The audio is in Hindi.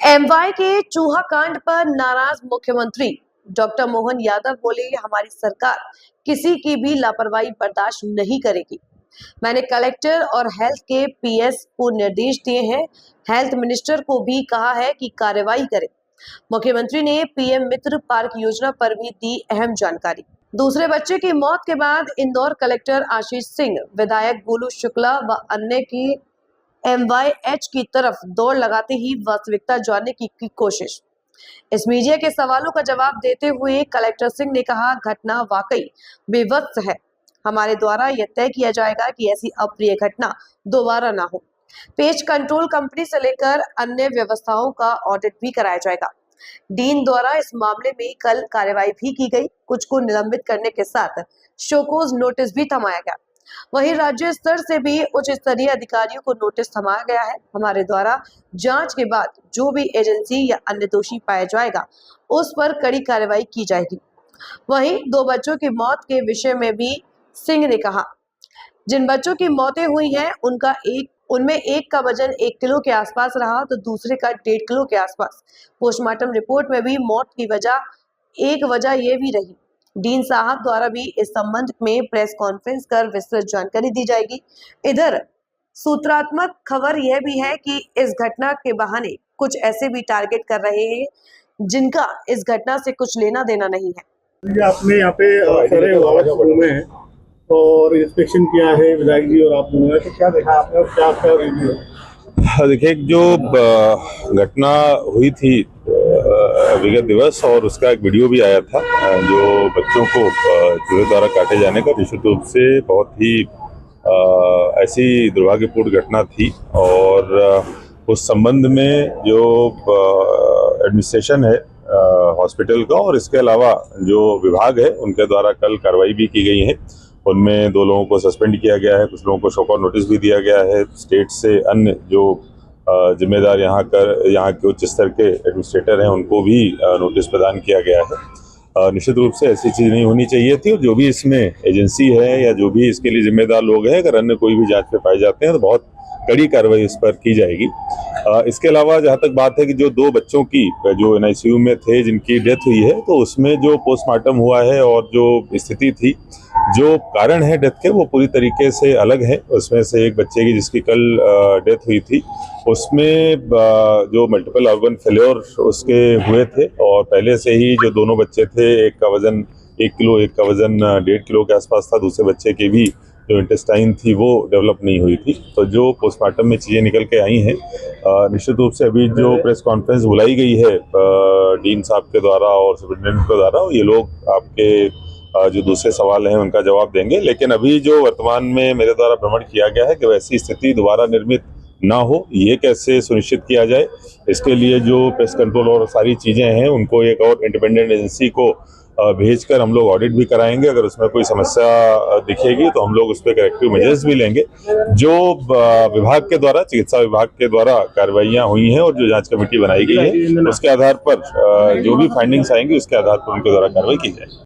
एमवाय के चूहा कांड पर नाराज मुख्यमंत्री डॉक्टर मोहन यादव बोले, हमारी सरकार किसी की भी लापरवाही बर्दाश्त नहीं करेगी। मैंने कलेक्टर और हेल्थ के पीएस को निर्देश दिए हैं। हेल्थ मिनिस्टर को भी कहा है कि कार्रवाई करें। मुख्यमंत्री ने पीएम मित्र पार्क योजना पर भी दी अहम जानकारी। दूसरे बच्चे की मौत के बाद इंदौर कलेक्टर आशीष सिंह, विधायक गोलू शुक्ला व अन्य की एमवायएच की तरफ दौड़ लगाते ही वास्तविकता जानने की कोशिश। इस मीडिया के सवालों का जवाब देते हुए कलेक्टर सिंह ने कहा, घटना वाकई बेवक्त है। हमारे द्वारा यह तय किया जाएगा कि ऐसी अप्रिय घटना दोबारा ना हो। पेस्ट कंट्रोल कंपनी से लेकर अन्य व्यवस्थाओं का ऑडिट भी कराया जाएगा। डीन द्वारा इस मामले में कल कार्रवाई भी की गई। कुछ को निलंबित करने के साथ शोकोज नोटिस भी थमाया गया। वहीं राज्य स्तर से भी उच्च स्तरीय अधिकारियों को नोटिस थमाया गया है। हमारे द्वारा जांच के बाद जो भी एजेंसी या अन्य दोषी पाया जाएगा उस पर कड़ी कार्रवाई की जाएगी। वहीं 2 बच्चों की मौत के विषय में भी सिंह ने कहा, जिन बच्चों की मौतें हुई हैं उनमें एक का वजन 1 किलो के आसपास रहा तो दूसरे का 1.5 किलो के आसपास। पोस्टमार्टम रिपोर्ट में भी मौत की एक वजह ये भी रही। डीन साहब द्वारा भी इस संबंध में प्रेस कॉन्फ्रेंस कर विस्तृत जानकारी दी जाएगी। इधर सूत्रात्मक खबर यह भी है कि इस घटना के बहाने कुछ ऐसे भी टारगेट कर रहे हैं जिनका इस घटना से कुछ लेना देना नहीं है। आपने यहाँ पे सारे घूमे हैं और इंस्पेक्शन किया है विधायक जी और आप लोगों ने, तो क्या देखा आपने और क्या आपका रिव्यू है? देखिए, जो घटना हुई थी विगत दिवस और उसका एक वीडियो भी आया था जो बच्चों को चूहे द्वारा काटे जाने का, निश्चित रूप से बहुत ही ऐसी दुर्भाग्यपूर्ण घटना थी। और उस संबंध में जो एडमिनिस्ट्रेशन है हॉस्पिटल का और इसके अलावा जो विभाग है उनके द्वारा कल कार्रवाई भी की गई है। उनमें 2 लोगों को सस्पेंड किया गया है, कुछ लोगों को शोकॉज नोटिस भी दिया गया है। स्टेट से अन्य जो जिम्मेदार यहाँ के उच्च स्तर के एडमिनिस्ट्रेटर हैं उनको भी नोटिस प्रदान किया गया है। निश्चित रूप से ऐसी चीज़ नहीं होनी चाहिए थी और जो भी इसमें एजेंसी है या जो भी इसके लिए जिम्मेदार लोग हैं, अगर अन्य कोई भी जांच में पाए जाते हैं तो बहुत कड़ी कार्रवाई इस पर की जाएगी। इसके अलावा जहाँ तक बात है कि जो 2 बच्चों की जो NICU में थे जिनकी डेथ हुई है, तो उसमें जो पोस्टमार्टम हुआ है और जो स्थिति थी, जो कारण है डेथ के, वो पूरी तरीके से अलग है। उसमें से एक बच्चे की जिसकी कल डेथ हुई थी उसमें जो मल्टीपल ऑर्गन फेल्योर उसके हुए थे और पहले से ही जो दोनों बच्चे थे, एक का वजन 1 किलो, एक का वजन 1.5 किलो के आसपास था, दूसरे बच्चे की भी जो इंटेस्टाइन थी वो डेवलप नहीं हुई थी। तो जो पोस्टमार्टम में चीज़ें निकल के आई हैं, निश्चित रूप से अभी जो प्रेस कॉन्फ्रेंस बुलाई गई है डीन साहब के द्वारा और सुप्रिंटेंडेंट के द्वारा, ये लोग आपके जो दूसरे सवाल हैं उनका जवाब देंगे। लेकिन अभी जो वर्तमान में मेरे द्वारा भ्रमण किया गया है कि वैसी स्थिति दोबारा निर्मित ना हो, ये कैसे सुनिश्चित किया जाए, इसके लिए जो पेस्ट कंट्रोल और सारी चीज़ें हैं उनको एक और इंडिपेंडेंट एजेंसी को भेजकर हम लोग ऑडिट भी कराएंगे। अगर उसमें कोई समस्या दिखेगी तो हम लोग उस पर करेक्टिव मेजर्स भी लेंगे। जो विभाग के द्वारा, चिकित्सा विभाग के द्वारा कार्रवाइयाँ हुई हैं और जो जांच कमेटी बनाई गई है उसके आधार पर जो भी फाइंडिंग्स आएंगी उसके आधार पर उनके द्वारा कार्रवाई की जाएगी।